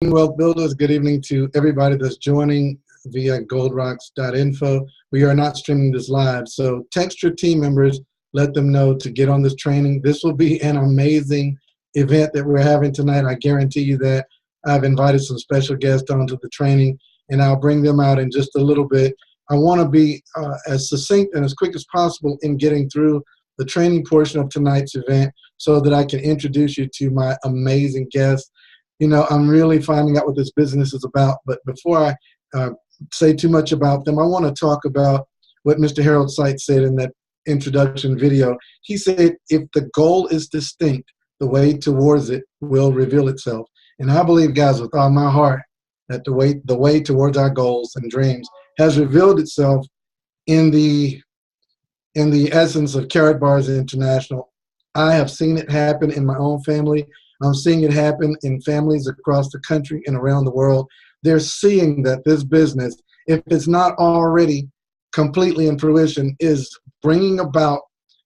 Wealth Builders. Good evening to everybody that's joining via goldrocks.info. We are not streaming this live, so text your team members, let them know to get on this training. This will be an amazing event that we're having tonight. I guarantee you that. I've invited some special guests onto the training, and I'll bring them out in just a little bit. I want to be as succinct and as quick as possible in getting through the training portion of tonight's event so that I can introduce you to my amazing guests. You know, I'm really finding out what this business is about, but before I say too much about them, I want to talk about what Mr. Harold Seitz said in that introduction video. He said, if the goal is distinct, the way towards it will reveal itself. And I believe, guys, with all my heart, that the way towards our goals and dreams has revealed itself in the essence of Carrot Bars International. I have seen it happen in my own family. I'm seeing it happen in families across the country and around the world. They're seeing that this business, if it's not already completely in fruition, is bringing about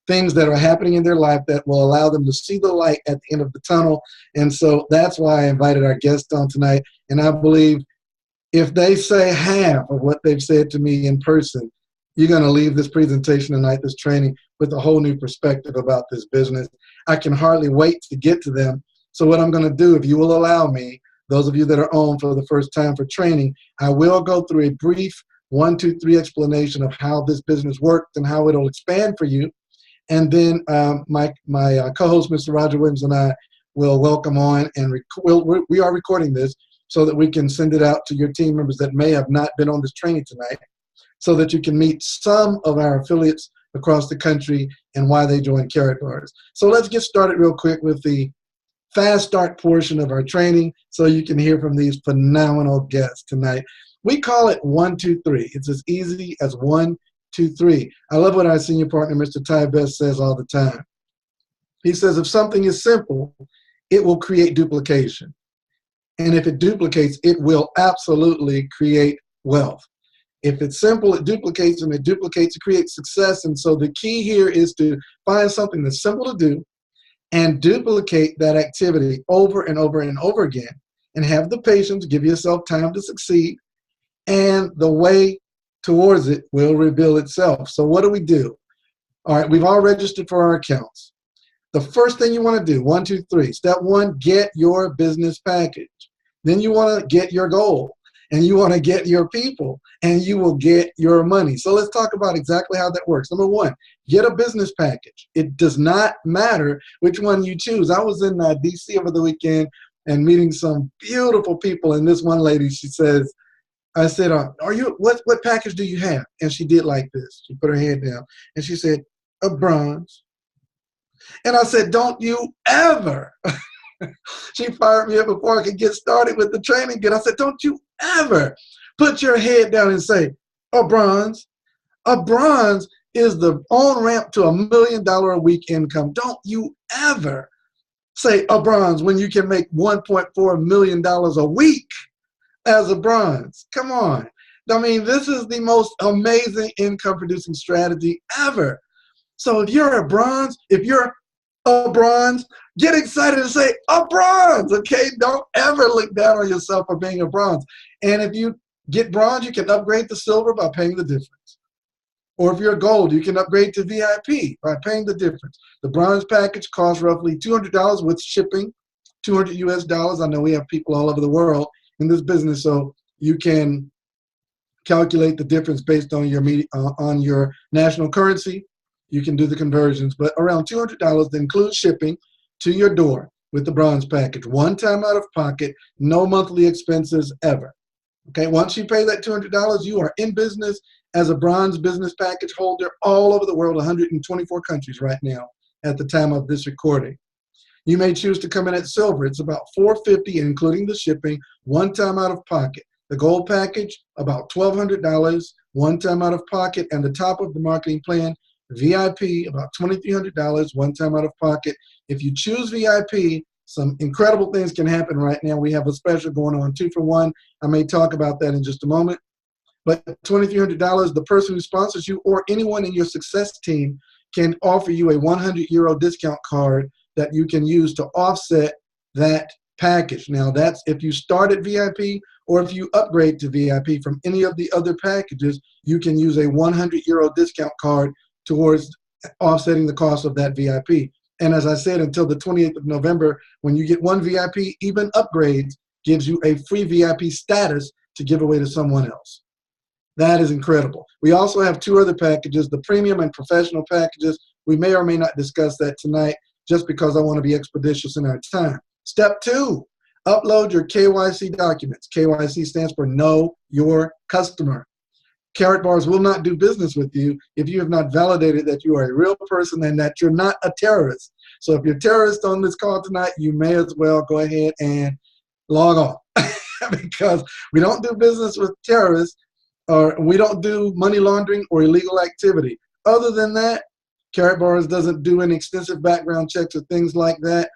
things that are happening in their life that will allow them to see the light at the end of the tunnel. And so that's why I invited our guest on tonight. And I believe if they say half of what they've said to me in person, you're going to leave this presentation tonight, this training, with a whole new perspective about this business. I can hardly wait to get to them. So what I'm going to do, if you will allow me, those of you that are on for the first time for training, I will go through a brief 1, 2, 3 explanation of how this business works and how it'll expand for you. And then my co-host, Mr. Roger Williams, and I will welcome on, and we are recording this so that we can send it out to your team members that may have not been on this training tonight, so that you can meet some of our affiliates across the country and why they joined Carrot Bars. So let's get started real quick with the fast start portion of our training so you can hear from these phenomenal guests tonight. We call it 1, 2, 3. It's as easy as 1, 2, 3. I love what our senior partner, Mr. Ty Best, says all the time. He says, if something is simple, it will create duplication. And if it duplicates, it will absolutely create wealth. If it's simple, it duplicates, and it duplicates, it creates success. And so the key here is to find something that's simple to do and duplicate that activity over and over and over again, and have the patience, give yourself time to succeed, and the way towards it will reveal itself. So what do? All right, we've all registered for our accounts. The first thing you want to do, 1, 2, 3, step 1, get your business package. Then you want to get your goal, and you want to get your people, and you will get your money. So let's talk about exactly how that works. Number 1, get a business package. It does not matter which one you choose. I was in D.C. over the weekend and meeting some beautiful people, and this one lady, she says, I said, what package do you have? And she did like this. She put her head down, and she said, a bronze. And I said, don't you ever. She fired me up before I could get started with the training. And I said, don't you ever put your head down and say, a bronze. A bronze is the on-ramp to $1 million a week income. Don't you ever say a bronze when you can make $1.4 million a week as a bronze. Come on. I mean, this is the most amazing income-producing strategy ever. So if you're a bronze, get excited and say, a bronze, okay? Don't ever look down on yourself for being a bronze. And if you get bronze, you can upgrade to silver by paying the difference. Or if you're gold, you can upgrade to VIP by paying the difference. The bronze package costs roughly $200 with shipping, $200 US. I know we have people all over the world in this business, so you can calculate the difference based on your national currency. You can do the conversions, but around $200 that includes shipping to your door with the bronze package. One time out of pocket, no monthly expenses ever. Okay, once you pay that $200, you are in business as a bronze business package holder all over the world, 124 countries right now at the time of this recording. You may choose to come in at silver. It's about $450, including the shipping, one time out of pocket. The gold package, about $1,200, one time out of pocket, and the top of the marketing plan, VIP, about $2,300, one time out of pocket. If you choose VIP, some incredible things can happen right now. We have a special going on, 2 for 1. I may talk about that in just a moment. But $2,300, the person who sponsors you or anyone in your success team can offer you a €100 discount card that you can use to offset that package. Now that's if you start at VIP or if you upgrade to VIP from any of the other packages, you can use a €100 discount card towards offsetting the cost of that VIP. And as I said, until the 28th of November, when you get one VIP, even upgrades gives you a free VIP status to give away to someone else. That is incredible. We also have two other packages, the premium and professional packages. We may or may not discuss that tonight just because I want to be expeditious in our time. Step 2, upload your KYC documents. KYC stands for Know Your Customer. Karatbars will not do business with you if you have not validated that you are a real person and that you're not a terrorist. So if you're a terrorist on this call tonight, you may as well go ahead and log off because we don't do business with terrorists, or we don't do money laundering or illegal activity. Other than that, Karatbars doesn't do any extensive background checks or things like that.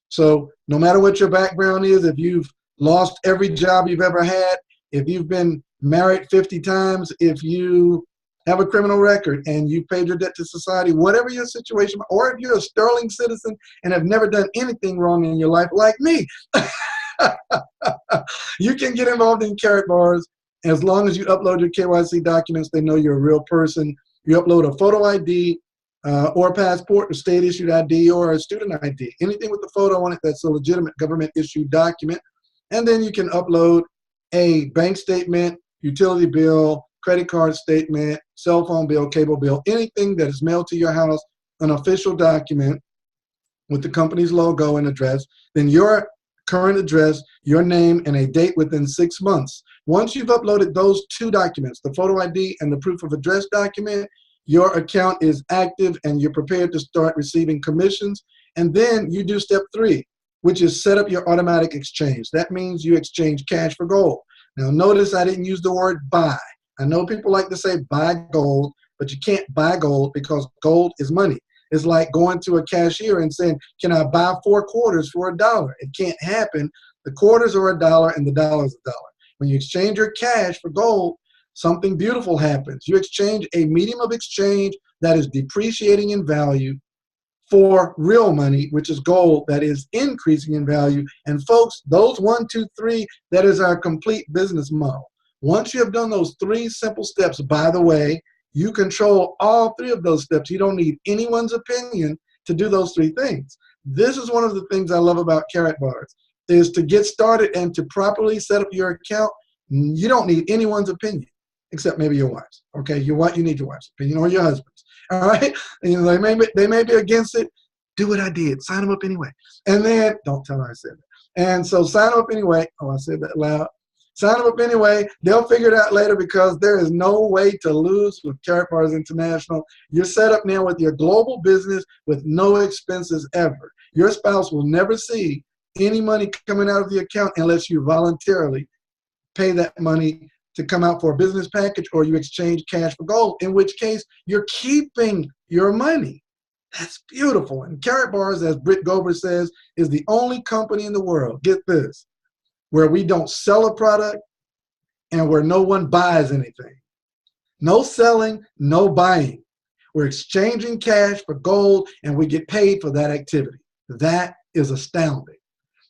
So no matter what your background is, if you've lost every job you've ever had, if you've been married 50 times, if you have a criminal record and you paid your debt to society, whatever your situation, or if you're a sterling citizen and have never done anything wrong in your life like me, you can get involved in Karatbars as long as you upload your KYC documents. They know you're a real person. You upload a photo ID or a passport, a state-issued ID, or a student ID. Anything with the photo on it that's a legitimate government-issued document. And then you can upload a bank statement, utility bill, credit card statement, cell phone bill, cable bill, anything that is mailed to your house, an official document with the company's logo and address, then your current address, your name, and a date within 6 months. Once you've uploaded those two documents, the photo ID and the proof of address document, your account is active and you're prepared to start receiving commissions. And then you do step 3, which is set up your automatic exchange. That means you exchange cash for gold. Now notice I didn't use the word buy. I know people like to say buy gold, but you can't buy gold because gold is money. It's like going to a cashier and saying, can I buy 4 quarters for $1? It can't happen. The quarters are $1 and the dollar is $1. When you exchange your cash for gold, something beautiful happens. You exchange a medium of exchange that is depreciating in value for real money, which is gold that is increasing in value. And folks, those 1, 2, 3, that is our complete business model. Once you have done those 3 simple steps, by the way, you control all 3 of those steps. You don't need anyone's opinion to do those 3 things. This is one of the things I love about Karatbars, is to get started and to properly set up your account. You don't need anyone's opinion, except maybe your wife's. Okay, you need your wife's opinion or your husband's. All right, and, you know, they may be against it. Do what I did. Sign them up anyway. And then don't tell her I said that. And so sign them up anyway. Oh, I said that loud. Sign them up anyway. They'll figure it out later because there is no way to lose with Karatbars International. You're set up now with your global business with no expenses ever. Your spouse will never see any money coming out of the account unless you voluntarily pay that money to come out for a business package or you exchange cash for gold, in which case you're keeping your money. That's beautiful. And Karatbars, as Britt Gober says, is the only company in the world, get this, where we don't sell a product and where no one buys anything. No selling, no buying. We're exchanging cash for gold and we get paid for that activity. That is astounding.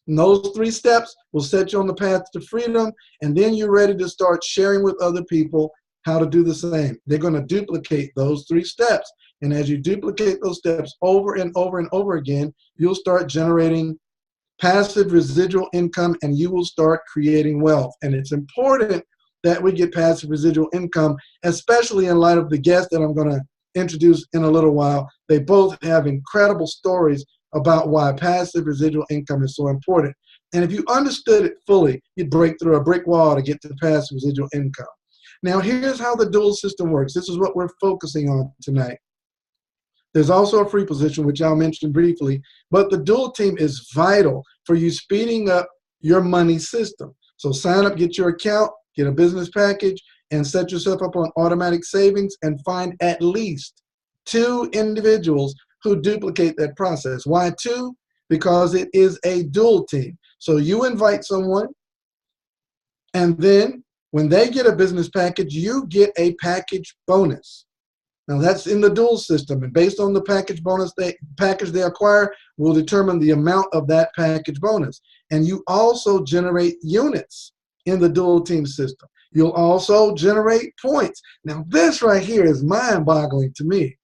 And those 3 steps will set you on the path to freedom, and then you're ready to start sharing with other people how to do the same. They're going to duplicate those 3 steps. And as you duplicate those steps over and over and over again, you'll start generating passive residual income and you will start creating wealth. And it's important that we get passive residual income, especially in light of the guests that I'm going to introduce in a little while. They both have incredible stories about why passive residual income is so important. And if you understood it fully, you'd break through a brick wall to get to passive residual income. Now, here's how the dual system works. This is what we're focusing on tonight. There's also a free position, which I'll mention briefly, but the dual team is vital for you speeding up your money system. So sign up, get your account, get a business package, and set yourself up on automatic savings and find at least 2 individuals who duplicate that process. Why 2? Because it is a dual team. So you invite someone, and then when they get a business package, you get a package bonus. Now that's in the dual system, and based on the package bonus package they acquire will determine the amount of that package bonus. and you also generate units in the dual team system. You'll also generate points. Now, this right here is mind-boggling to me.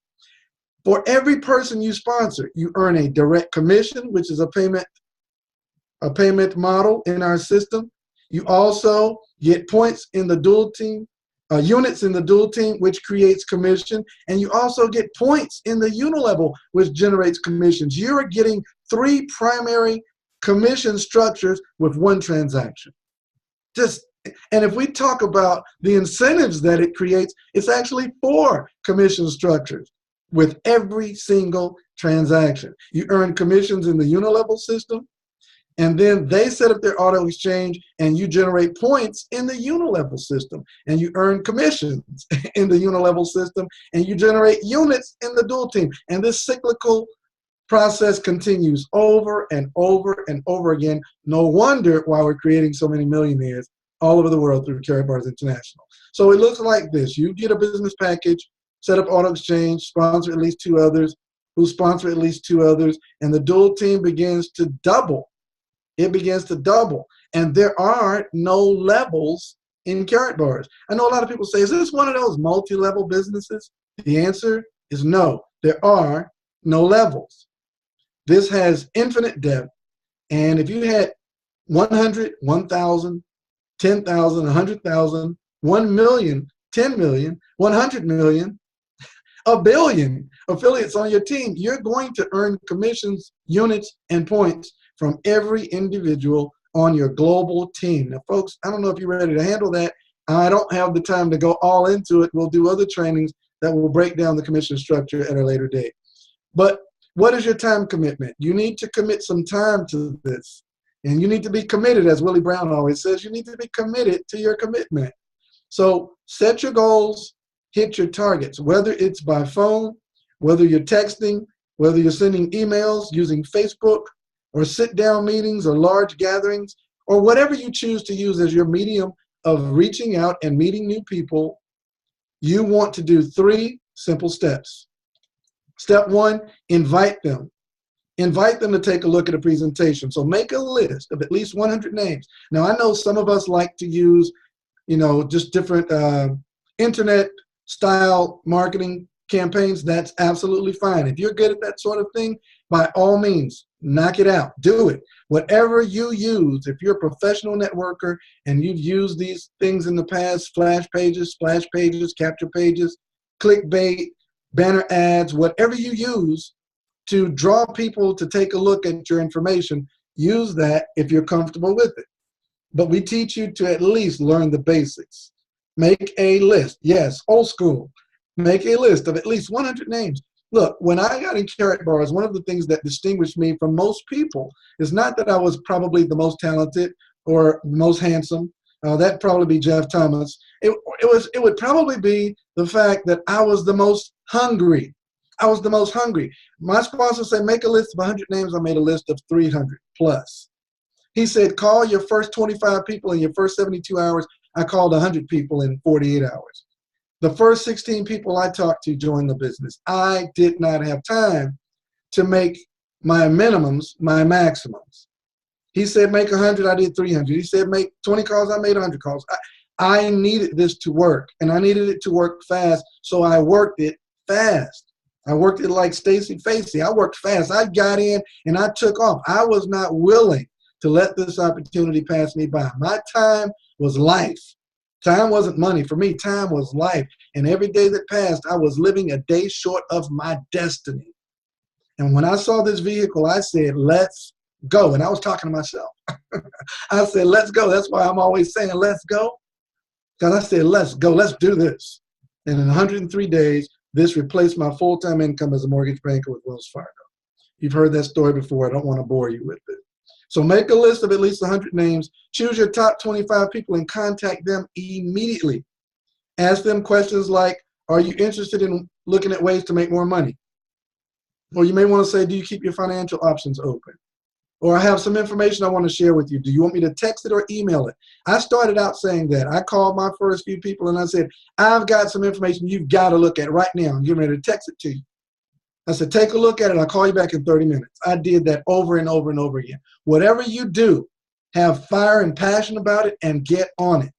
For every person you sponsor, you earn a direct commission, which is a payment model in our system. You also get points in the dual team, units in the dual team, which creates commission, and you also get points in the unilevel, which generates commissions. You're getting 3 primary commission structures with one transaction. And if we talk about the incentives that it creates, it's actually 4 commission structures with every single transaction. You earn commissions in the unilevel system, and then they set up their auto exchange, and you generate points in the unilevel system, and you earn commissions in the unilevel system, and you generate units in the dual team. And this cyclical process continues over and over and over again. No wonder why we're creating so many millionaires all over the world through Karatbars International. So it looks like this. You get a business package, set up auto exchange, sponsor at least 2 others, who sponsor at least 2 others, and the dual team begins to double. It begins to double. And there are no levels in Karatbars. I know a lot of people say, is this one of those multi-level businesses? The answer is no. There are no levels. This has infinite depth. And if you had 100, 1,000, 10,000, 100,000, 1 million, 10 million, 100 million, a billion affiliates on your team, you're going to earn commissions, units, and points from every individual on your global team. Now, folks, I don't know if you're ready to handle that. I don't have the time to go all into it. We'll do other trainings that will break down the commission structure at a later date. But what is your time commitment? You need to commit some time to this. And you need to be committed, as Willie Brown always says. You need to be committed to your commitment. So set your goals, hit your targets, whether it's by phone, whether you're texting, whether you're sending emails using Facebook, or sit-down meetings or large gatherings, or whatever you choose to use as your medium of reaching out and meeting new people. You want to do 3 simple steps. Step 1, invite them. Invite them to take a look at a presentation. So make a list of at least 100 names. Now, I know some of us like to use, just different internet-style marketing campaigns. That's absolutely fine. If you're good at that sort of thing, by all means, knock it out. Do it. Whatever you use, if you're a professional networker and you've used these things in the past, splash pages, capture pages, clickbait, banner ads, whatever you use to draw people to take a look at your information, use that if you're comfortable with it. But we teach you to at least learn the basics. Make a list. Yes, old school. Make a list of at least 100 names. Look, when I got in Karatbars, one of the things that distinguished me from most people is not that I was probably the most talented or the most handsome. That'd probably be Jeff Thomas. It would probably be the fact that I was the most hungry. I was the most hungry. My sponsor said, make a list of 100 names. I made a list of 300 plus. He said, call your first 25 people in your first 72 hours. I called 100 people in 48 hours. The first 16 people I talked to joined the business. I did not have time to make my minimums my maximums. He said, make 100, I did 300. He said, make 20 calls, I made 100 calls. I needed this to work, and I needed it to work fast, so I worked it fast. I worked it like Stacy Facey. I worked fast. I got in, and I took off. I was not willing to let this opportunity pass me by. My time was life. Time wasn't money. For me, time was life. And every day that passed, I was living a day short of my destiny. And when I saw this vehicle, I said, let's go. And I was talking to myself. I said, let's go. That's why I'm always saying, let's go. Because I said, let's go. Let's do this. And in 103 days, this replaced my full-time income as a mortgage banker with Wells Fargo. You've heard that story before. I don't want to bore you with it. So make a list of at least 100 names. Choose your top 25 people and contact them immediately. Ask them questions like, are you interested in looking at ways to make more money? Or you may want to say, do you keep your financial options open? Or I have some information I want to share with you. Do you want me to text it or email it? I started out saying that. I called my first few people and I said, I've got some information you've got to look at right now. I'm getting ready to text it to you. I said, take a look at it. I'll call you back in 30 minutes. I did that over and over and over again. Whatever you do, have fire and passion about it, and get on it.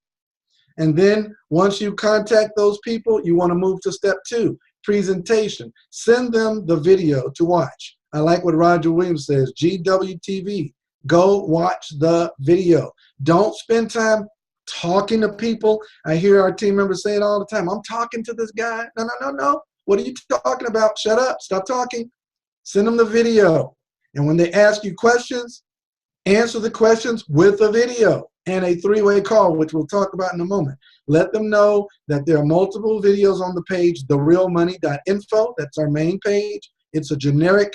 And then once you contact those people, you want to move to step 2, presentation. Send them the video to watch. I like what Roger Williams says, GWTV, go watch the video. Don't spend time talking to people. I hear our team members say it all the time. I'm talking to this guy. No, no, no, no. What are you talking about? Shut up. Stop talking. Send them the video. And when they ask you questions, answer the questions with a video and a 3-way call, which we'll talk about in a moment. Let them know that there are multiple videos on the page, therealmoney.info. That's our main page. It's a generic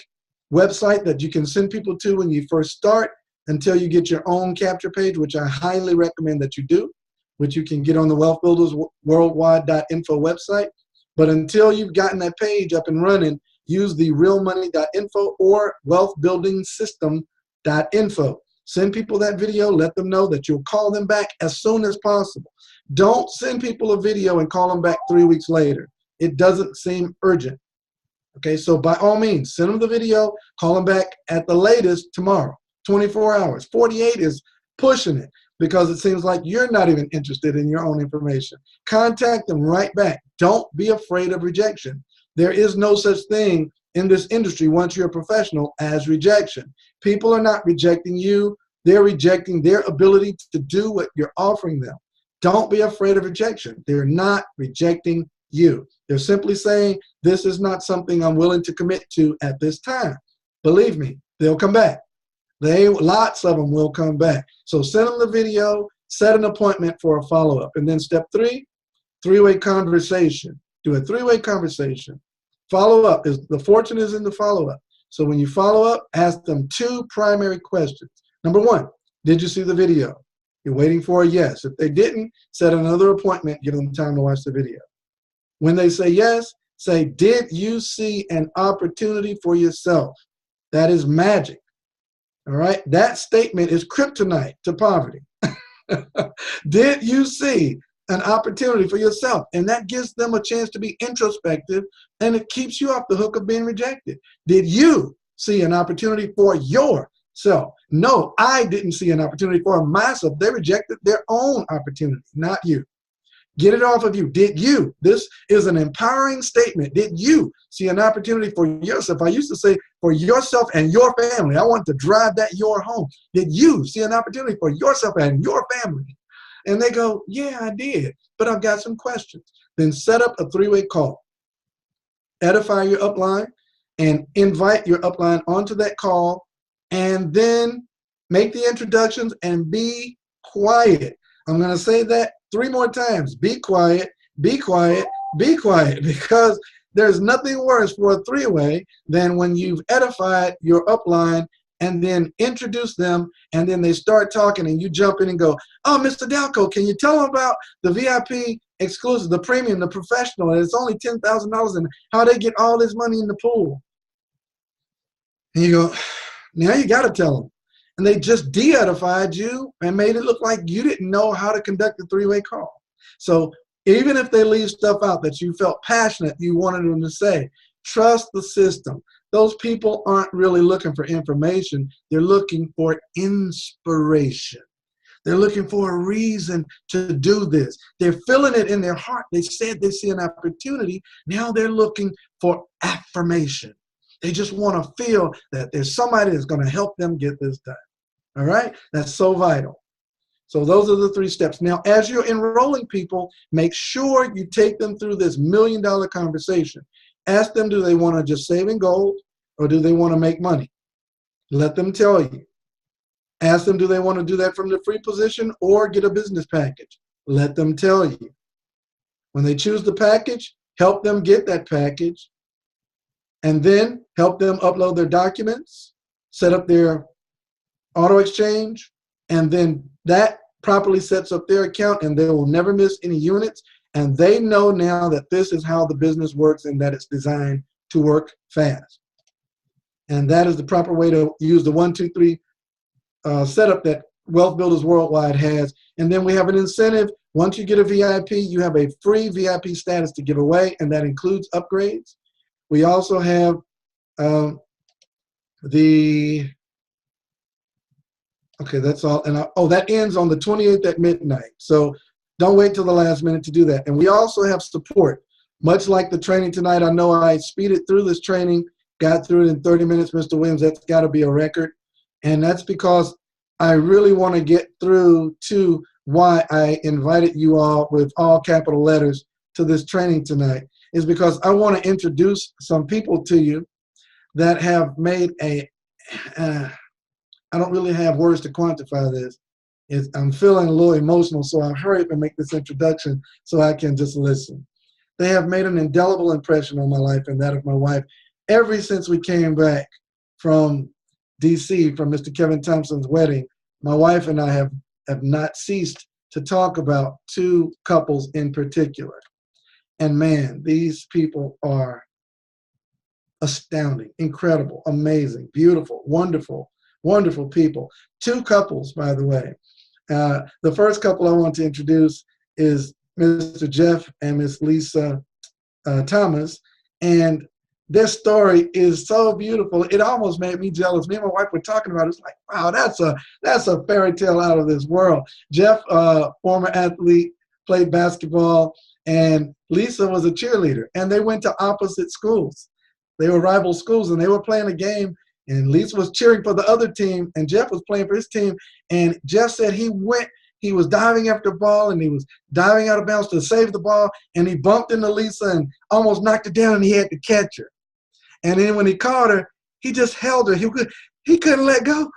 website that you can send people to when you first start until you get your own capture page, which I highly recommend that you do, which you can get on the wealthbuildersworldwide.info website. But until you've gotten that page up and running, use the realmoney.info or wealthbuildingsystem.info. Send people that video. Let them know that you'll call them back as soon as possible. Don't send people a video and call them back 3 weeks later. It doesn't seem urgent. Okay, so by all means, send them the video, call them back at the latest tomorrow, 24 hours. 48 is pushing it because it seems like you're not even interested in your own information. Contact them right back. Don't be afraid of rejection. There is no such thing in this industry, once you're a professional, as rejection. People are not rejecting you. They're rejecting their ability to do what you're offering them. Don't be afraid of rejection. They're not rejecting you. They're simply saying, this is not something I'm willing to commit to at this time. Believe me, they'll come back. Lots of them will come back. So send them the video, set an appointment for a follow-up. And then step 3, 3-way conversation. Do a 3-way conversation. Follow-up, the fortune is in the follow-up. So when you follow up, ask them 2 primary questions. Number 1, did you see the video? You're waiting for a yes. If they didn't, set another appointment, give them time to watch the video. When they say yes, say, did you see an opportunity for yourself? That is magic. All right? That statement is kryptonite to poverty. Did you see an opportunity for yourself? And that gives them a chance to be introspective, and it keeps you off the hook of being rejected. Did you see an opportunity for yourself? No, I didn't see an opportunity for myself. They rejected their own opportunity, not you. Get it off of you. Did you? This is an empowering statement. Did you see an opportunity for yourself? I used to say for yourself and your family. I want to drive that your home. Did you see an opportunity for yourself and your family? And they go, yeah, I did, but I've got some questions. Then set up a 3-way call. Edify your upline and invite your upline onto that call, and then make the introductions and be quiet. I'm going to say that 3 more times. Be quiet, be quiet, be quiet, because there's nothing worse for a 3-way than when you've edified your upline and then introduce them, and then they start talking and you jump in and go, oh, Mr. Dalco, can you tell them about the VIP exclusive, the premium, the professional, and it's only $10,000, and how they get all this money in the pool? And you go, now you got to tell them. And they just de-edified you and made it look like you didn't know how to conduct a 3-way call. So even if they leave stuff out that you felt passionate, you wanted them to say, trust the system. Those people aren't really looking for information. They're looking for inspiration. They're looking for a reason to do this. They're feeling it in their heart. They said they see an opportunity. Now they're looking for affirmation. They just want to feel that there's somebody that's going to help them get this done. All right? That's so vital. So those are the 3 steps. Now, as you're enrolling people, make sure you take them through this $1 million conversation. Ask them, do they want to just save in gold, or do they want to make money? Let them tell you. Ask them, do they want to do that from the free position or get a business package? Let them tell you. When they choose the package, help them get that package, and then help them upload their documents, set up their auto exchange, and then that properly sets up their account, and they will never miss any units. And they know now that this is how the business works and that it's designed to work fast. And that is the proper way to use the 1, 2, 3 setup that Wealth Builders Worldwide has. And then we have an incentive. Once you get a VIP, you have a free VIP status to give away, and that includes upgrades. We also have the Okay, that's all. And that ends on the 28th at midnight. So don't wait till the last minute to do that. And we also have support. Much like the training tonight, I know I speeded through this training, got through it in 30 minutes, Mr. Williams. That's got to be a record. And that's because I really want to get through to why I invited you all with all capital letters to this training tonight, is because I want to introduce some people to you that have made I don't really have words to quantify this. I'm feeling a little emotional, so I'll hurry up and make this introduction so I can just listen. They have made an indelible impression on my life and that of my wife ever since we came back from D.C., from Mr. Kevin Thompson's wedding. My wife and I have not ceased to talk about two couples in particular. And man, these people are astounding, incredible, amazing, beautiful, wonderful, wonderful people. Two couples, by the way. The first couple I want to introduce is Mr. Jeff and Miss Lisa Thomas. And their story is so beautiful. It almost made me jealous. Me and my wife were talking about it. It's like, wow, that's a fairy tale out of this world. Jeff, former athlete, played basketball, and Lisa was a cheerleader. And they went to opposite schools. They were rival schools, and they were playing a game, and Lisa was cheering for the other team, and Jeff was playing for his team. And Jeff said he was diving after the ball, and he was diving out of bounds to save the ball, and he bumped into Lisa and almost knocked her down, and he had to catch her. And then when he caught her, he just held her. He couldn't let go.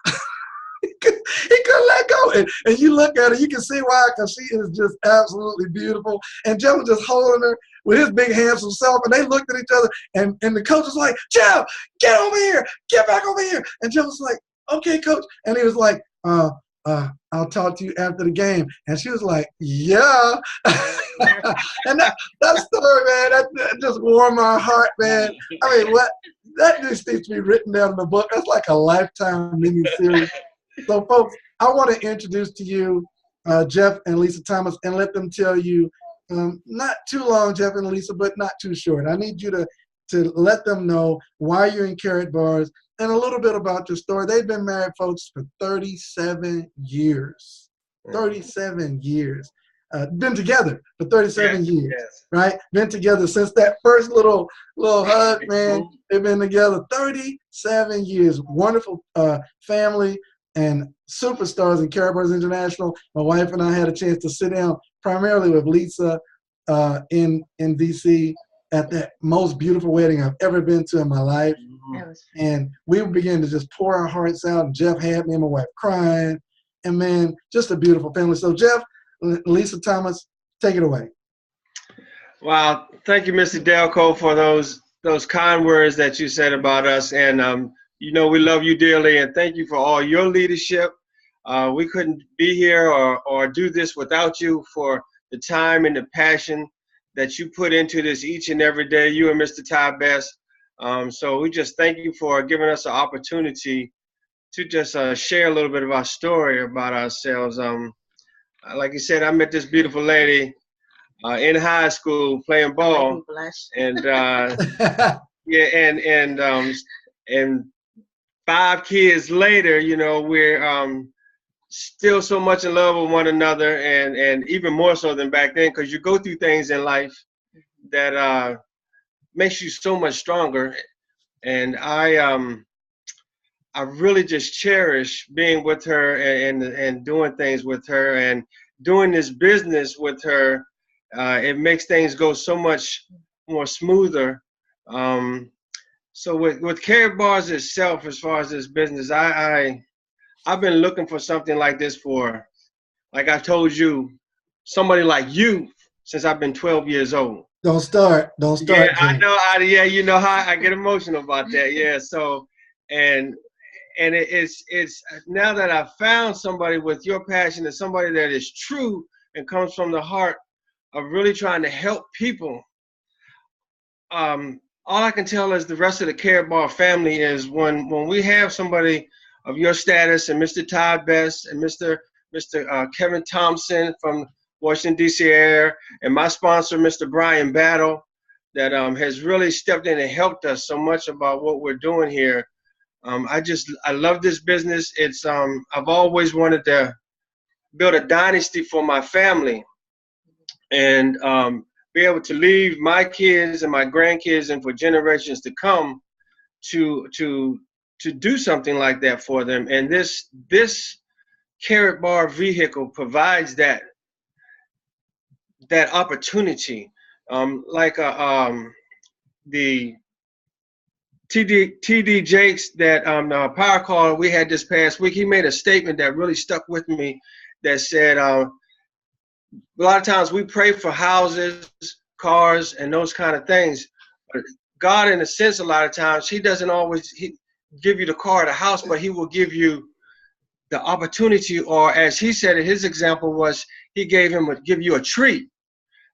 he couldn't let go. And you look at her, you can see why, because she is just absolutely beautiful. And Jeff was just holding her with his big handsome self, and they looked at each other, and the coach was like, Jeff, get over here, get back over here. And Jeff was like, okay, coach. And he was like, I'll talk to you after the game. And she was like, yeah. And that story, man, that just warmed my heart, man. I mean, that just needs to be written down in the book. That's like a lifetime mini-series. So, folks, I want to introduce to you Jeff and Lisa Thomas and let them tell you, not too long, Jeff and Lisa, but not too short. I need you to let them know why you're in Carrot Bars and a little bit about your story. They've been married, folks, for 37 years. 37 years. Been together for 37 years, right? Been together since that first little hug, man. They've been together 37 years. Wonderful family and superstars in Carrot Bars International. My wife and I had a chance to sit down primarily with Lisa in D.C. at that most beautiful wedding I've ever been to in my life. And we began to just pour our hearts out. And Jeff had me and my wife crying. And, man, just a beautiful family. So, Jeff, Lisa Thomas, take it away. Wow. Thank you, Mr. Delco, for those kind words that you said about us. And, you know, we love you dearly. And thank you for all your leadership. We couldn't be here or do this without you, for the time and the passion that you put into this each and every day, you and Mr. Ty Best. So we just thank you for giving us an opportunity to just share a little bit of our story about ourselves. Like you said, I met this beautiful lady in high school playing ball, and and 5 kids later, you know, we're still so much in love with one another, and even more so than back then, because you go through things in life that makes you so much stronger. And I really just cherish being with her and doing things with her and doing this business with her. It makes things go so much more smoother. So with Carrot Bars itself, as far as this business, I've been looking for something like this for, like I told you, somebody like you since I've been 12 years old. Don't start. Yeah, I know. Yeah, you know how I get emotional about that. Yeah. So, and it's now that I've found somebody with your passion and somebody that is true and comes from the heart of really trying to help people. All I can tell is the rest of the Carrot Bar family is when we have somebody of your status, and Mr. Todd Best and Mr. Kevin Thompson from Washington, D.C. area, and my sponsor, Mr. Brian Battle, that has really stepped in and helped us so much about what we're doing here. I love this business. It's I've always wanted to build a dynasty for my family, and be able to leave my kids and my grandkids and for generations to come to do something like that for them. And this Carrot Bar vehicle provides that opportunity. The TD Jakes, that power caller we had this past week, he made a statement that really stuck with me, that said, a lot of times we pray for houses, cars, and those kind of things. But God, in a sense, a lot of times, he doesn't always give you the car or the house, but he will give you the opportunity, or as he said, his example was, he give you a tree.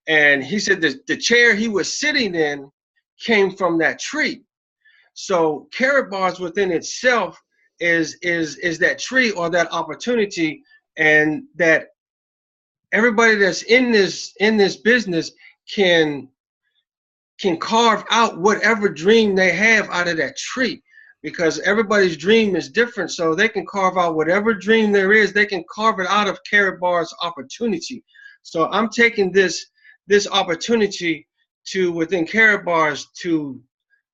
And he said that the chair he was sitting in came from that tree. So Carrot Bars within itself is that tree or that opportunity, and that everybody that's in this business can carve out whatever dream they have out of that tree, because everybody's dream is different. So they can carve out whatever dream there is, they can carve it out of Carrot Bar's opportunity. So I'm taking this opportunity to, within Carrot Bars, to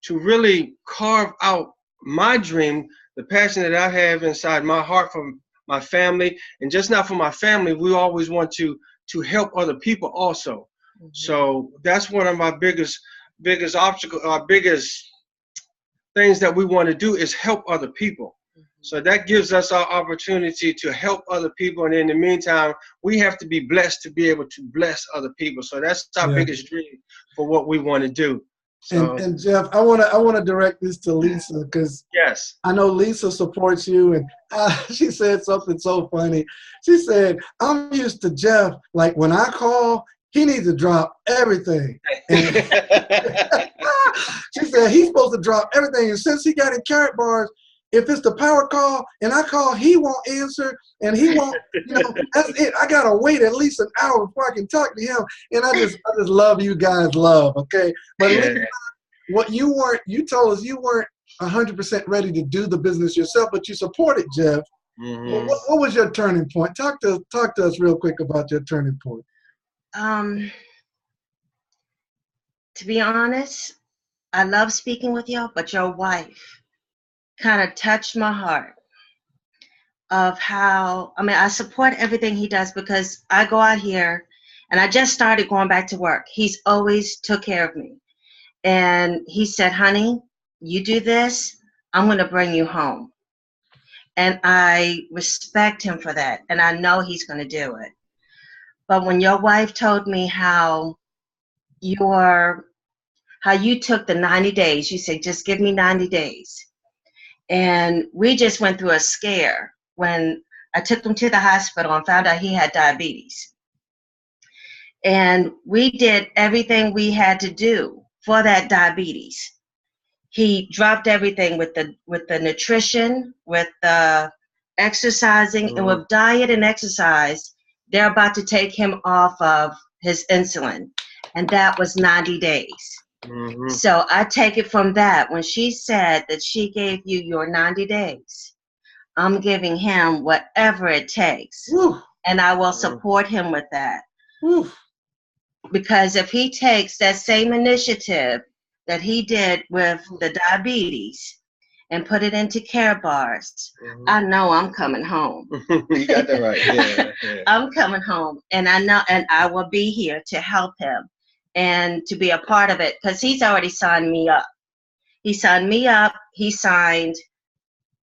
really carve out my dream, the passion that I have inside my heart for my family, and just not for my family. We always want to help other people also. Mm-hmm. So that's one of my biggest obstacle, our biggest things that we want to do is help other people. Mm-hmm. So that gives us our opportunity to help other people, and in the meantime, we have to be blessed to be able to bless other people. So that's our biggest dream for what we want to do. So, and Jeff, I want to direct this to Lisa, because yes, I know Lisa supports you, and she said something so funny. She said, "I'm used to Jeff, like when I call, he needs to drop everything." And she said he's supposed to drop everything, and since he got in Carrot Bars, if it's the power call and I call, he won't answer, and he won't, that's it. I gotta wait at least an hour before I can talk to him. And I just love you guys, okay? But Lisa, what you told us you weren't 100% ready to do the business yourself, but you supported Jeff. Mm-hmm. Well, what was your turning point? Talk to us real quick about your turning point. To be honest, I love speaking with y'all, but your wife kind of touched my heart of how, I support everything he does, because I go out here and I just started going back to work. He's always took care of me. And he said, "Honey, you do this, I'm going to bring you home." And I respect him for that. And I know he's going to do it. But when your wife told me how you took the 90 days, you said, "Just give me 90 days. And we just went through a scare when I took him to the hospital and found out he had diabetes. And we did everything we had to do for that diabetes. He dropped everything with the nutrition, with the exercising, and with diet and exercise. They're about to take him off of his insulin, and that was 90 days. Mm-hmm. So I take it from that. When she said that she gave you your 90 days, I'm giving him whatever it takes. Woo. And I will support him with that. Woo. Because if he takes that same initiative that he did with the diabetes and put it into Carrot Bars, I know I'm coming home. You got that right. Yeah. I'm coming home, and I know, and I will be here to help him and to be a part of it, because he's already signed me up. He signed me up. He signed,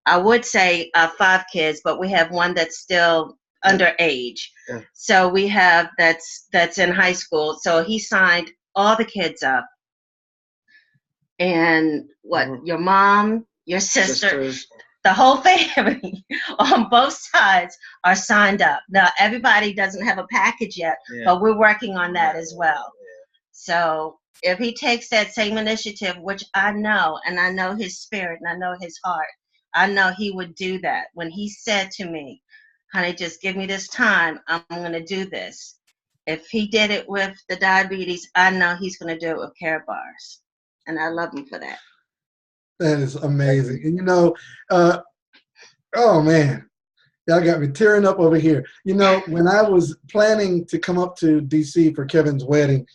I would say 5 kids, but we have one that's still underage. Yeah. So we have that's in high school. So he signed all the kids up. And your mom, your sisters, the whole family on both sides are signed up. Now, everybody doesn't have a package yet, but we're working on that as well. So if he takes that same initiative, which I know, and I know his spirit, and I know his heart, I know he would do that. When he said to me, "Honey, just give me this time, I'm going to do this." If he did it with the diabetes, I know he's going to do it with Carrot Bars. And I love him for that. That is amazing. And you know, oh man, y'all got me tearing up over here. You know, when I was planning to come up to DC for Kevin's wedding,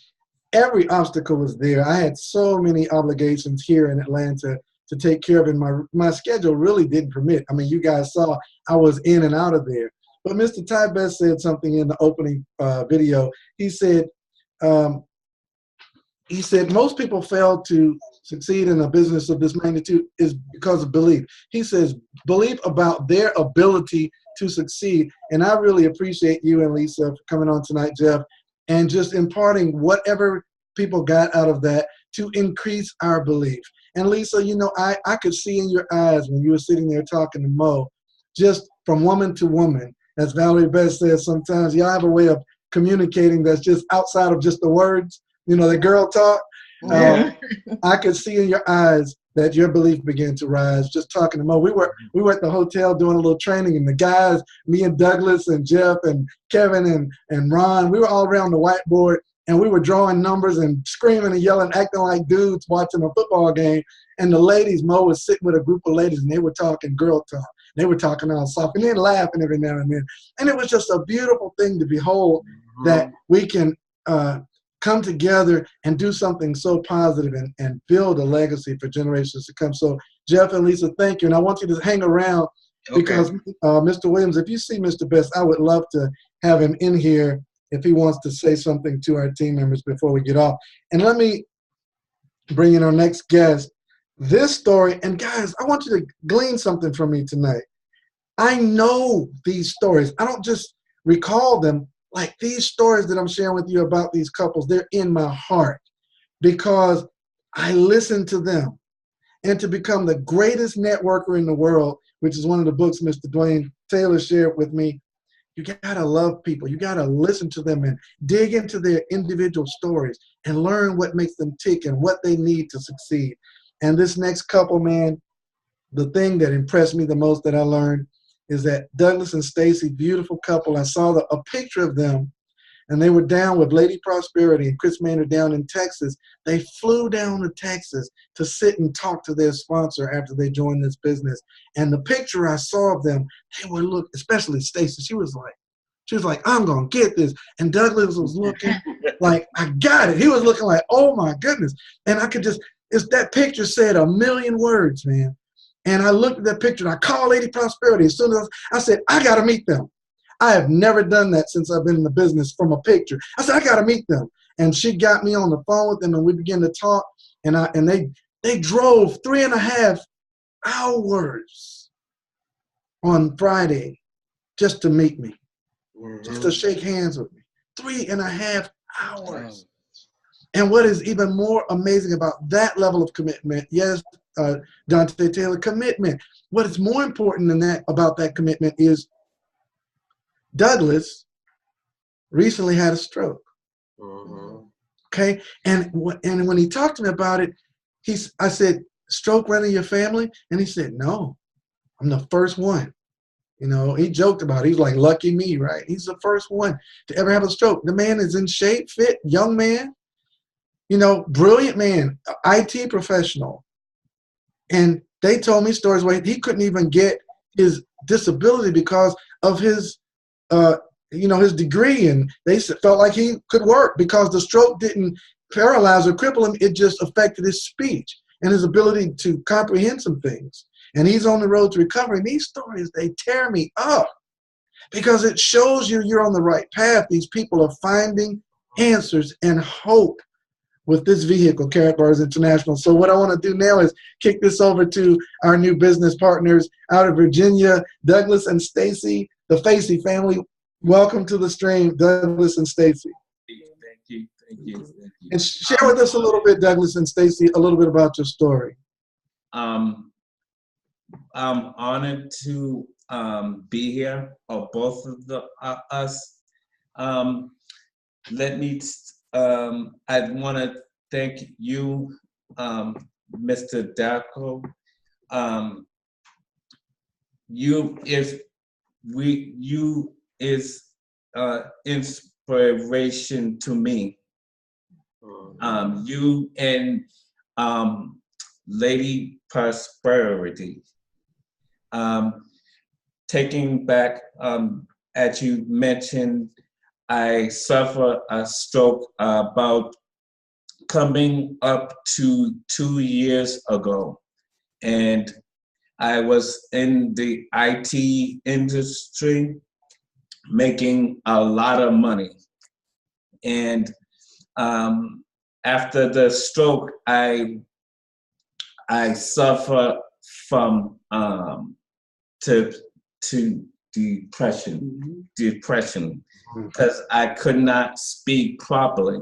every obstacle was there. I had so many obligations here in Atlanta to take care of, and my schedule really didn't permit. I mean, you guys saw I was in and out of there. But Mr. Ty Best said something in the opening video. Um, he said most people fail to succeed in a business of this magnitude is because of belief. He says belief about their ability to succeed. And I really appreciate you and Lisa for coming on tonight, Jeff, and just imparting whatever people got out of that to increase our belief. And Lisa, you know, I could see in your eyes when you were sitting there talking to Mo, just from woman to woman, as Valerie Best says, sometimes y'all have a way of communicating that's just outside of just the words, you know, the girl talk. I could see in your eyes that your belief began to rise just talking to Mo. We were at the hotel doing a little training, and the guys, me and Douglas and Jeff and Kevin and Ron, we were all around the whiteboard, and we were drawing numbers and screaming and yelling, acting like dudes watching a football game. And the ladies, Mo was sitting with a group of ladies, and they were talking girl talk. They were talking all soft and then laughing every now and then. And it was just a beautiful thing to behold that we can come together and do something so positive and build a legacy for generations to come. So Jeff and Lisa, thank you. And I want you to hang around because Mr. Williams, if you see Mr. Best, I would love to have him in here if he wants to say something to our team members before we get off. And let me bring in our next guest. This story, and guys, I want you to glean something from me tonight. I know these stories. I don't just recall them. Like these stories that I'm sharing with you about these couples, they're in my heart because I listen to them. And to become the greatest networker in the world, which is one of the books Mr. Dwayne Taylor shared with me, you gotta love people. You gotta listen to them and dig into their individual stories and learn what makes them tick and what they need to succeed. And this next couple, man, the thing that impressed me the most that I learned is that Douglas and Stacy, beautiful couple, I saw a picture of them, and they were down with Lady Prosperity and Chris Maynard down in Texas. They flew down to Texas to sit and talk to their sponsor after they joined this business. And the picture I saw of them, they were looking, especially Stacy, she was like, I'm gonna get this. And Douglas was looking like, I got it. He was looking like, oh my goodness. And I could that picture said a million words, man. And I looked at that picture and I called Lady Prosperity. As soon as I said, I got to meet them. I have never done that since I've been in the business from a picture. I said, I got to meet them. And she got me on the phone with them and we began to talk. And they drove 3.5 hours on Friday just to meet me, just to shake hands with me. 3.5 hours. And what is even more amazing about that level of commitment, yes, Dante Taylor, commitment. What is more important than that about that commitment is Douglas recently had a stroke. Okay, and when he talked to me about it, I said, stroke run in your family? And he said, no, I'm the first one. You know, he joked about it. He's like, lucky me, right? He's the first one to ever have a stroke. The man is in shape, fit, young man, you know, brilliant man, IT professional. And they told me stories where he couldn't even get his disability because of his, his degree. And they felt like he could work because the stroke didn't paralyze or cripple him. It just affected his speech and his ability to comprehend some things. And he's on the road to recovery. These stories, they tear me up because it shows you're on the right path. These people are finding answers and hope with this vehicle, Karatbars International. So what I want to do now is kick this over to our new business partners out of Virginia, Douglas and Stacy, the Facey family. Welcome to the stream, Douglas and Stacy. Thank you. And share with us a little bit, Douglas and Stacy, a little bit about your story. I'm honored to be here, or both of us. I want to thank you, Mr. Darko. You is inspiration to me. You and Lady Prosperity. Taking back, as you mentioned, I suffered a stroke about coming up to 2 years ago. And I was in the IT industry making a lot of money. And after the stroke, I suffer from to depression, because I could not speak properly.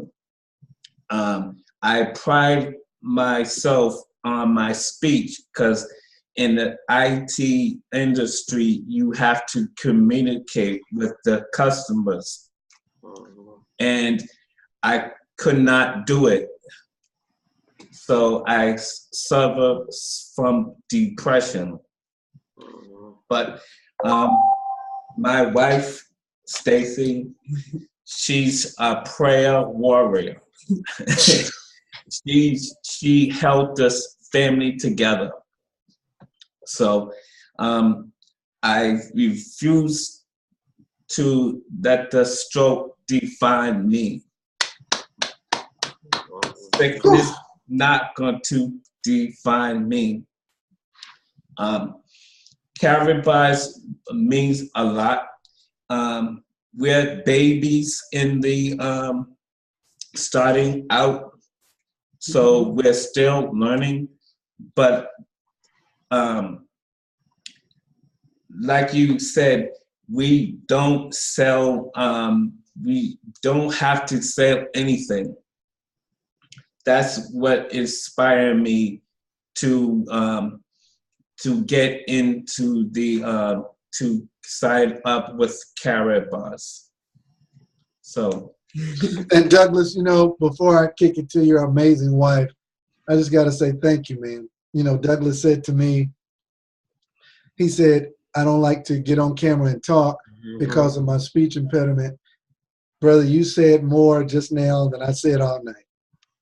I pride myself on my speech because in the IT industry, you have to communicate with the customers, and I could not do it. So I suffer from depression. But my wife, Stacy, she's a prayer warrior. She held this family together. So I refuse to let the stroke define me. Sickness not going to define me. Caravan means a lot. We're babies in the starting out, so we're still learning. But like you said, we don't sell. We don't have to sell anything. That's what inspired me to get into the to sign up with Caribas. So. And Douglas, you know, before I kick it to your amazing wife, I just got to say thank you, man. You know, Douglas said to me, he said, I don't like to get on camera and talk because of my speech impediment. Brother, you said more just now than I said all night.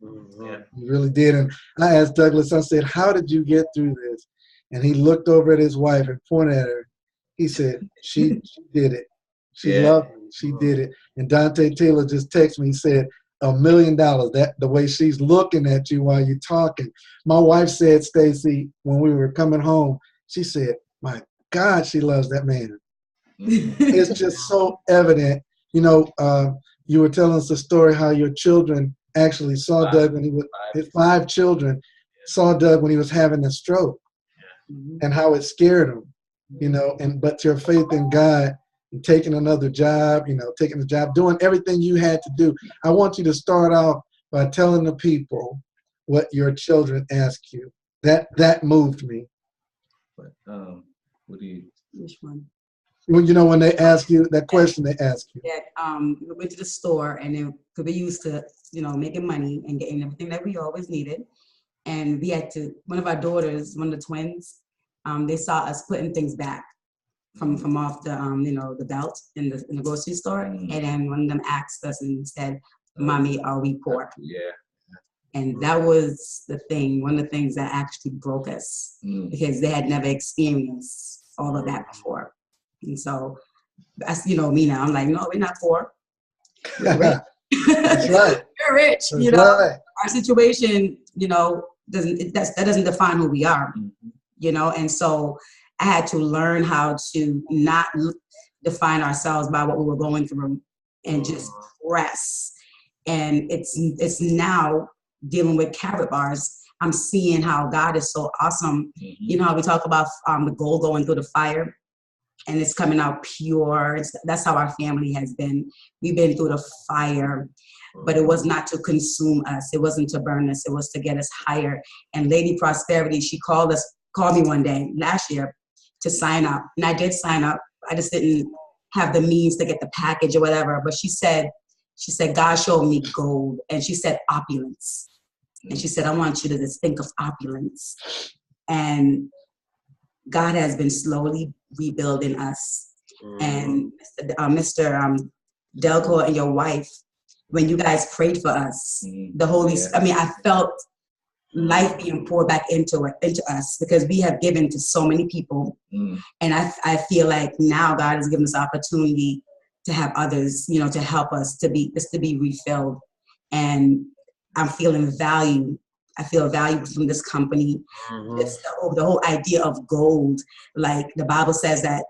Yeah. You really did. And I asked Douglas, I said, how did you get through this? And he looked over at his wife and pointed at her. He said, she did it. She loved me. She did it. And Dante Taylor just texted me. He said, $1 million. That the way she's looking at you while you're talking. My wife said, Stacy, when we were coming home, she said, my God, she loves that man. It's just so evident. You know, you were telling us the story how your children actually saw Doug when he was, his 5 children saw Doug when he was having a stroke, and how it scared him, you know, but your faith in God and taking another job, you know, taking the job, doing everything you had to do. I want you to start off by telling the people what your children asked you. That moved me. But what do you? Which one? Well, you know, when they ask you that question, they ask you. That we went to the store and then could be used to, you know, making money and getting everything that we always needed. And we had to, one of our daughters, one of the twins, they saw us putting things back from off the, you know, the belt in the grocery store. And then one of them asked us and said, Mommy, are we poor? Yeah. And that was the thing, one of the things that actually broke us, because they had never experienced all of that before. And so, that's, you know, me now, I'm like, no, we're not poor. We're rich. That's right. We're rich. That's you know, right. Our situation, you know, that doesn't define who we are, you know. And so I had to learn how to not define ourselves by what we were going through and just press. And it's now dealing with carrot bars. I'm seeing how God is so awesome. You know how we talk about the gold going through the fire and it's coming out pure. That's how our family has been. We've been through the fire, but it was not to consume us. It wasn't to burn us. It was to get us higher. And Lady Prosperity, she called me one day last year to sign up. And I did sign up. I just didn't have the means to get the package or whatever. But she said, God showed me gold. And she said opulence. And she said, I want you to just think of opulence. And God has been slowly rebuilding us. And Mr. Delco and your wife, when you guys prayed for us, the Holy, I mean, I felt life being poured back into us, because we have given to so many people. And I feel like now God has given us opportunity to have others, you know, to help us to be refilled. And I'm feeling value. I feel value from this company. Just the whole idea of gold, like the Bible says that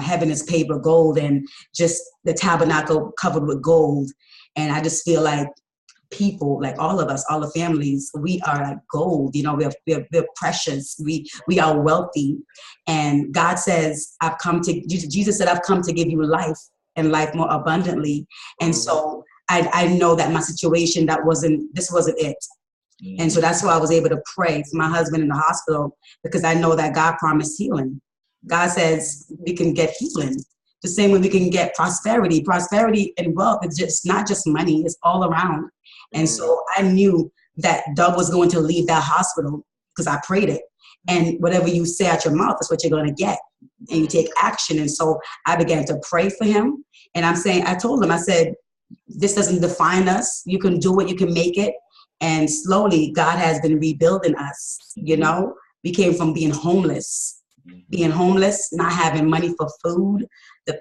heaven is paved with gold, and just the tabernacle covered with gold. And I just feel like people, like all of us, all the families, we are like gold. You know, we're precious. We are wealthy. And God says, Jesus said, I've come to give you life and life more abundantly. And so I know that my situation, this wasn't it. And so that's why I was able to pray for my husband in the hospital, because I know that God promised healing. God says we can get healing. The same way we can get prosperity. Prosperity and wealth is just not just money, it's all around. And so I knew that Doug was going to leave that hospital because I prayed it. And whatever you say out your mouth is what you're going to get. And you take action. And so I began to pray for him. And I told him, I said, this doesn't define us. You can do it, you can make it. And slowly God has been rebuilding us. You know, we came from being homeless, not having money for food,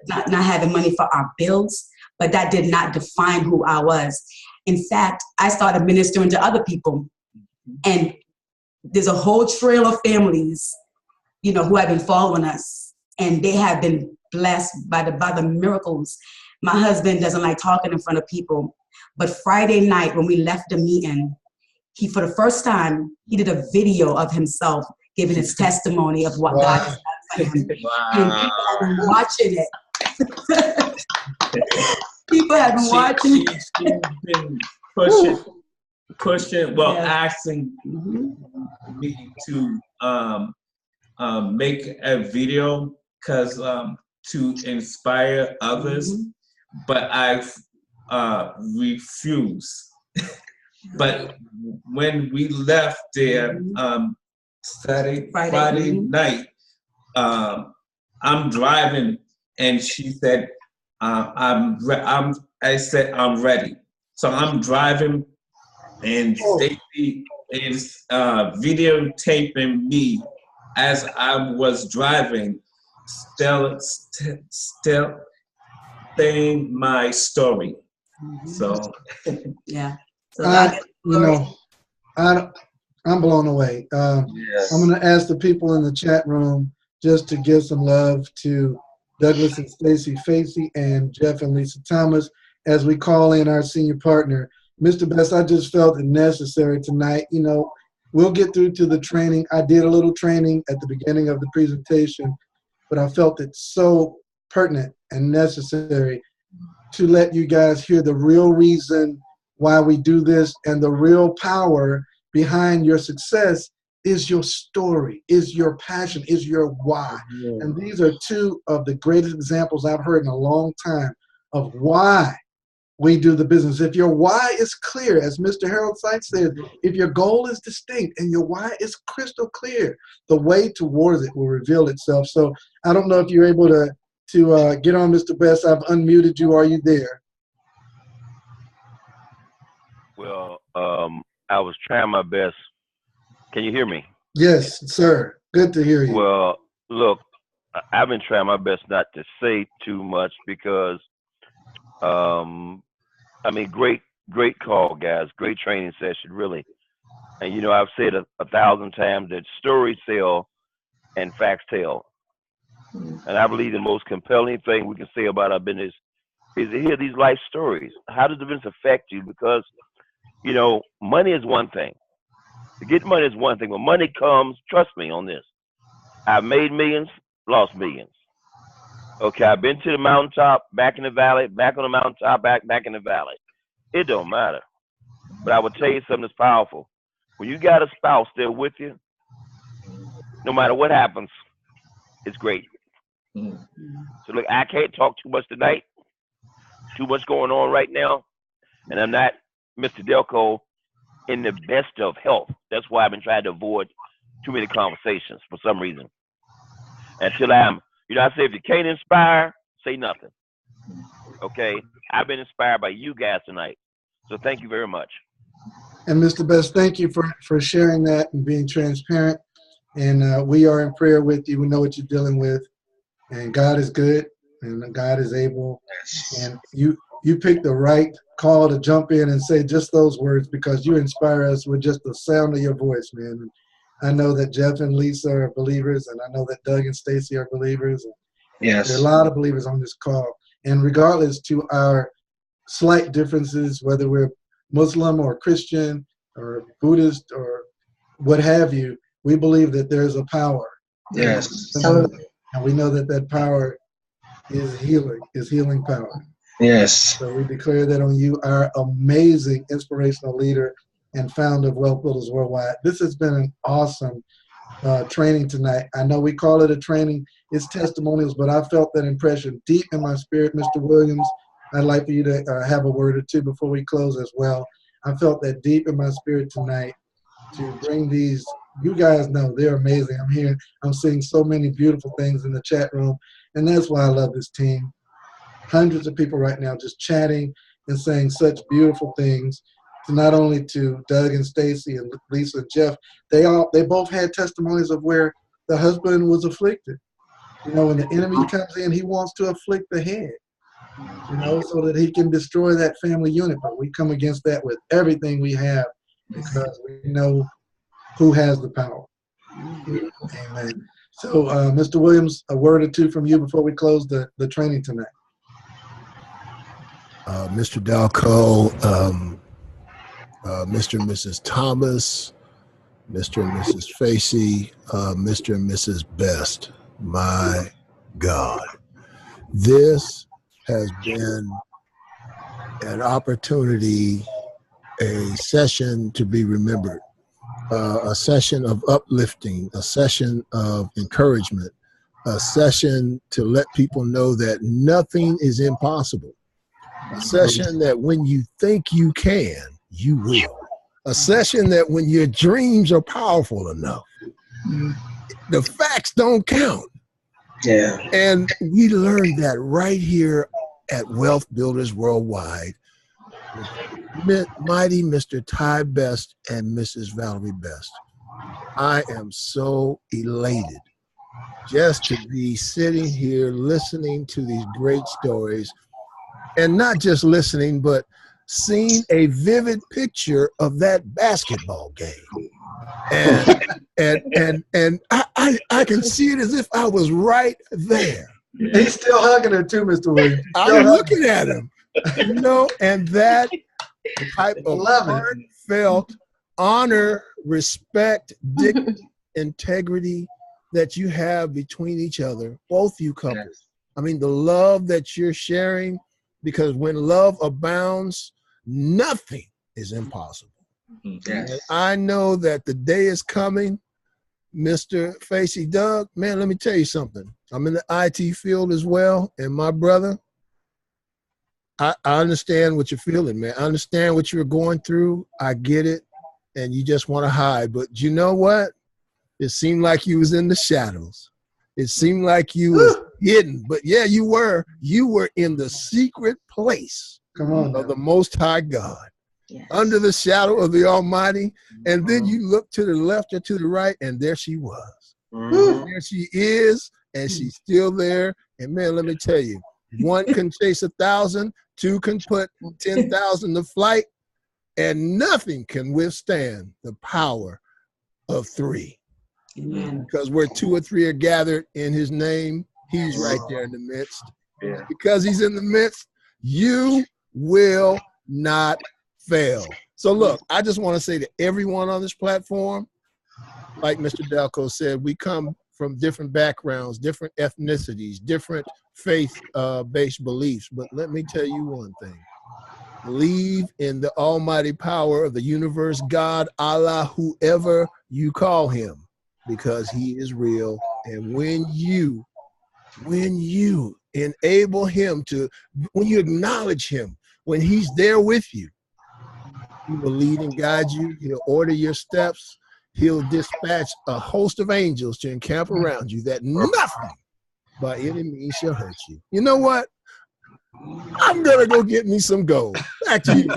not having money for our bills, but that did not define who I was. In fact, I started ministering to other people, and there's a whole trail of families, you know, who have been following us, and they have been blessed by the miracles. My husband doesn't like talking in front of people, but Friday night when we left the meeting, he, for the first time, he did a video of himself giving his testimony of what God has done for him. And people have been watching it. People have been watching it. She's been pushing, asking me to make a video to inspire others, but I've refused. But when we left there Friday night, I'm driving, and she said, I said, I'm ready. So I'm driving, and Stacy is videotaping me as I was driving, still saying my story. So yeah. So I'm blown away. Yes. I'm going to ask the people in the chat room just to give some love to Douglas and Stacy Facey and Jeff and Lisa Thomas as we call in our senior partner. Mr. Best, I just felt it necessary tonight. You know, we'll get through to the training. I did a little training at the beginning of the presentation, but I felt it so pertinent and necessary to let you guys hear the real reason why we do this, and the real power behind your success is your story, is your passion, is your why. And these are two of the greatest examples I've heard in a long time of why we do the business. If your why is clear, as Mr. Harold Sykes said, if your goal is distinct and your why is crystal clear, the way towards it will reveal itself. So I don't know if you're able to get on, Mr. Best. I've unmuted you. Are you there? Well, I was trying my best. Can you hear me? Yes, sir. Good to hear you. Well, look, I've been trying my best not to say too much because, I mean, great call, guys. Great training session, really. And, you know, I've said 1,000 times that stories tell and facts tell. And I believe the most compelling thing we can say about our business is to hear these life stories. How does the business affect you? Because, you know, money is one thing. To get money is one thing. When money comes, trust me on this. I've made millions, lost millions. Okay, I've been to the mountaintop, back in the valley, back on the mountaintop, back in the valley. It don't matter. But I will tell you something that's powerful. When you got a spouse there with you, no matter what happens, it's great. So look, I can't talk too much tonight. Too much going on right now. And I'm not Mr. Delco in the best of health. That's why I've been trying to avoid too many conversations for some reason. Until I'm, you know, I say if you can't inspire, say nothing. Okay? I've been inspired by you guys tonight. So thank you very much. And Mr. Best, thank you for sharing that and being transparent. And we are in prayer with you. We know what you're dealing with. And God is good, and God is able. And you picked the right call to jump in and say just those words, because you inspire us with just the sound of your voice, man. And I know that Jeff and Lisa are believers, and I know that Doug and Stacy are believers. And Yes. there are a lot of believers on this call. And regardless to our slight differences, whether we're Muslim or Christian or Buddhist or what have you, we believe that there's a power. Yes. And we know that that power is healing power. Yes. So we declare that on you, our amazing inspirational leader and founder of Wealth Builders Worldwide. This has been an awesome training tonight. I know we call it a training, it's testimonials, but I felt that impression deep in my spirit. Mr. Williams, I'd like for you to have a word or two before we close as well. I felt that deep in my spirit tonight to bring these. You guys know they're amazing. I'm seeing so many beautiful things in the chat room, and that's why I love this team. Hundreds of people right now just chatting and saying such beautiful things. To not only to Doug and Stacy and Lisa and Jeff, they both had testimonies of where the husband was afflicted. You know, when the enemy comes in, he wants to afflict the head, you know, so that he can destroy that family unit. But we come against that with everything we have, because we know who has the power. Amen. So, Mr. Williams, a word or two from you before we close the training tonight. Mr. Dalco, Mr. and Mrs. Thomas, Mr. and Mrs. Facey, Mr. and Mrs. Best. My God, this has been an opportunity, a session to be remembered, a session of uplifting, a session of encouragement, a session to let people know that nothing is impossible, a session that when you think you can, you will, a session that when your dreams are powerful enough, the facts don't count. Yeah. And we learned that right here at Wealth Builders Worldwide with mighty Mr. Ty Best and Mrs. Valerie Best. I am so elated just to be sitting here listening to these great stories, and not just listening, but seeing a vivid picture of that basketball game. And I can see it as if I was right there. He's still hugging her too, Mr. Williams. I'm looking at him, you know, and that type of heartfelt honor, respect, dignity, integrity that you have between each other, both you couples. Yes. I mean, the love that you're sharing, because when love abounds, nothing is impossible. Yes. And I know that the day is coming, Mr. Facey, Doug, man, let me tell you something. I'm in the IT field as well, and my brother, I understand what you're feeling, man. I understand what you're going through. I get it, and you just want to hide. But you know what? It seemed like you was in the shadows. It seemed like you was hidden. But yeah, you were. You were in the secret place of the Most High God. Yes. Under the shadow of the Almighty, and then you look to the left or to the right, and there she was. There she is, and she's still there. And man, let me tell you, one can chase 1,000, two can put 10,000 to flight, and nothing can withstand the power of three. Amen. Because where two or three are gathered in his name, he's right there in the midst. Yeah. Because he's in the midst, you will not fail. So look, I just want to say to everyone on this platform, like Mr. Dalco said, we come from different backgrounds, different ethnicities, different faith-based beliefs. But let me tell you one thing. Believe in the almighty power of the universe, God, Allah, whoever you call him, because he is real. And when you enable him to, when you acknowledge him, when he's there with you, he will lead and guide you. He'll order your steps. He'll dispatch a host of angels to encamp around you, that nothing by any means shall hurt you. You know what? I'm going to go get me some gold. Back to you.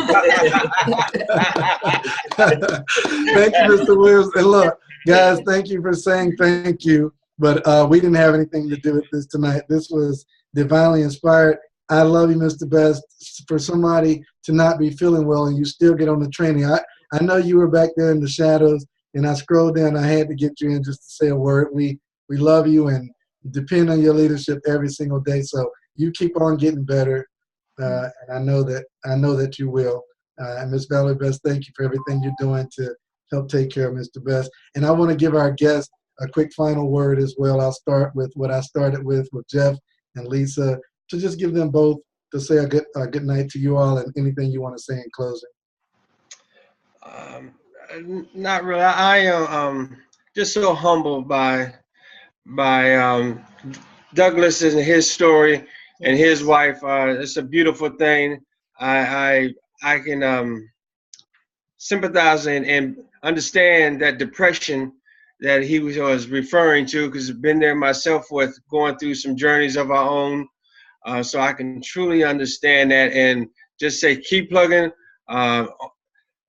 Thank you, Mr. Williams. And look, guys, thank you for saying thank you. But we didn't have anything to do with this tonight. This was divinely inspired. I love you, Mr. Best. For somebody to not be feeling well and you still get on the training. I know you were back there in the shadows, and I scrolled down. I had to get you in just to say a word. We love you and depend on your leadership every single day. So you keep on getting better, and I know that you will. And Ms. Valerie Best, thank you for everything you're doing to help take care of Mr. Best. And I want to give our guests a quick final word as well. I'll start with what I started with Jeff and Lisa, to just give them both to say a good night to you all, and anything you want to say in closing. Not really. I am just so humbled by Douglas and his story and his wife. It's a beautiful thing. I can sympathize and understand that depression that he was referring to, because I've been there myself with going through some journeys of our own. So I can truly understand that, and just say, keep plugging.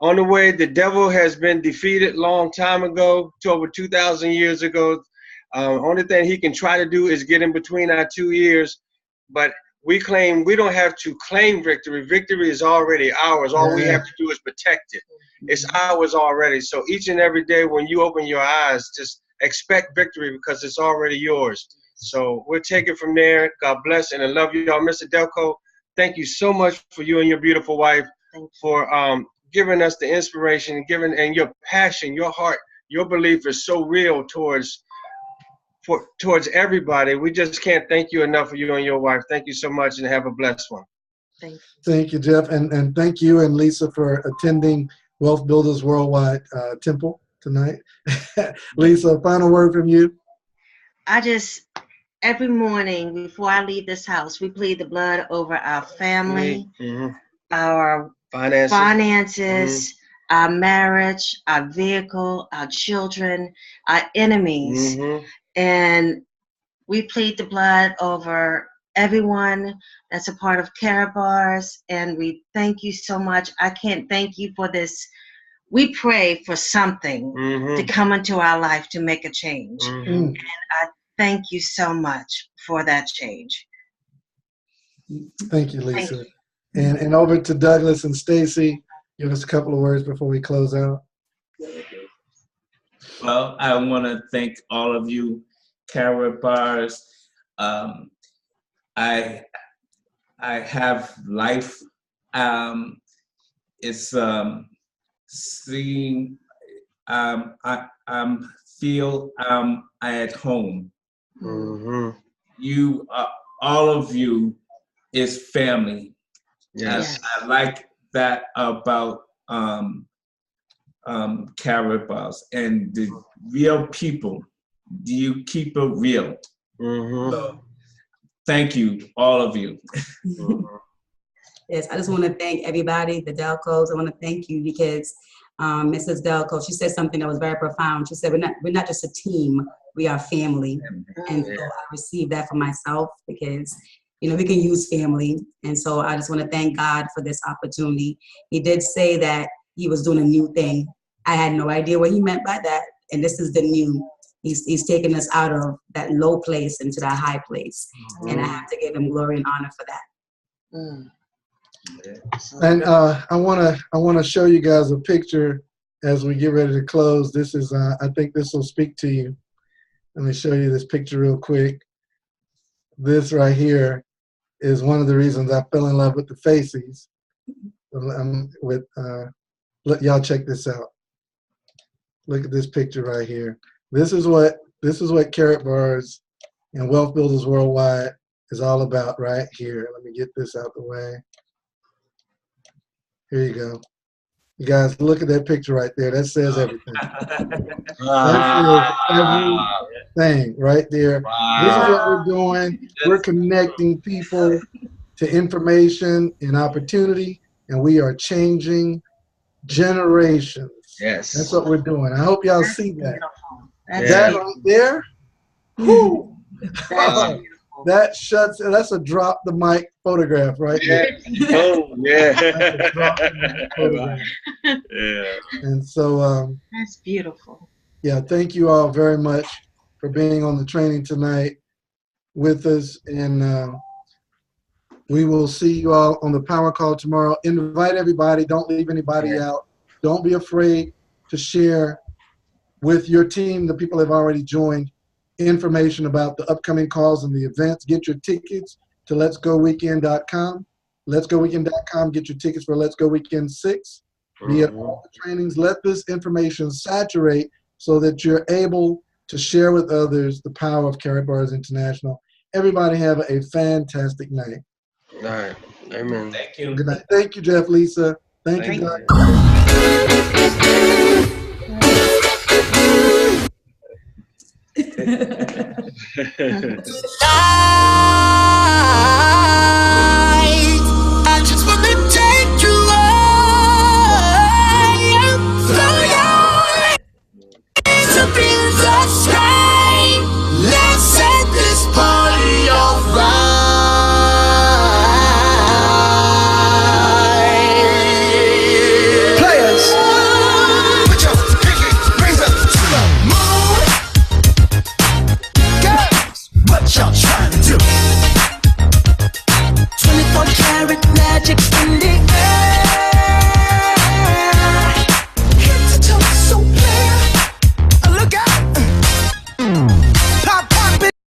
On the way, the devil has been defeated long time ago, to over 2,000 years ago. Only thing he can try to do is get in between our two ears. But we don't have to claim victory. Victory is already ours. All we have to do is protect it. It's ours already. So each and every day when you open your eyes, just expect victory, because it's already yours. So we'll take it from there. God bless, and I love you all. Mr. Delco, thank you so much for you and your beautiful wife for giving us the inspiration, and your passion, your heart, your belief is so real towards everybody. We just can't thank you enough for you and your wife. Thank you so much, and have a blessed one. Thank you, Jeff, and thank you and Lisa for attending Wealth Builders Worldwide Temple tonight. Lisa, final word from you. Every morning before I leave this house, we plead the blood over our family, our finances, our marriage, our vehicle, our children, our enemies. And we plead the blood over everyone that's a part of Karatbars. And we thank you so much. I can't thank you for this. We pray for something to come into our life to make a change. And I thank you so much for that change. Thank you, Lisa. And over to Douglas and Stacy. Give us a couple of words before we close out. Well, I want to thank all of you, Karatbars. I have life. It's seeing. I feel I'm at home. You, all of you, is family. Yes. I like that about Karatbars, and the real people. Do you keep it real? So, thank you, all of you. Yes, I just want to thank everybody, the Delcos. I want to thank you because Mrs. Delco, she said something that was very profound. She said, we're not just a team, we are family. And so I received that for myself because, we can use family. And so I just want to thank God for this opportunity. He did say that he was doing a new thing. I had no idea what he meant by that. And this is the new. He's taking us out of that low place into that high place. And I have to give him glory and honor for that. And I want to show you guys a picture as we get ready to close. This is I think this will speak to you. Let me show you this picture real quick. This right here is one of the reasons I fell in love with the Faces. Let y'all check this out. Look at this picture right here. This is what Karatbars and Wealth Builders Worldwide is all about right here. Let me get this out the way. Here you go. You guys, look at that picture right there. That says everything. That says everything right there. This is what we're doing. We're connecting people to information and opportunity, and we are changing generations. Yes. That's what we're doing. I hope y'all see that. That right there. Whoo! That shuts. That's a drop the mic photograph right there. Oh yeah. That's a drop the mic photograph. Yeah. And so That's beautiful. yeah, thank you all very much for being on the training tonight with us, and we will see you all on the power call tomorrow. Invite everybody. Don't leave anybody out. Don't be afraid to share with your team, the people that have already joined, information about the upcoming calls and the events. Get your tickets to letsgoweekend.com. Letsgoweekend.com. Get your tickets for Let's Go Weekend 6. Be at all the trainings. Let this information saturate so that you're able to share with others the power of Karatbars International. Everybody have a fantastic night. All right. Amen. Thank you. Good night. Thank you, Jeff, Lisa. Thank you, guys. I just want to take you to be the sky. Let's set this party off right. Players, put your pinky rings up to the moon. Girls, what y'all trying to do? 24 karat magic in the air.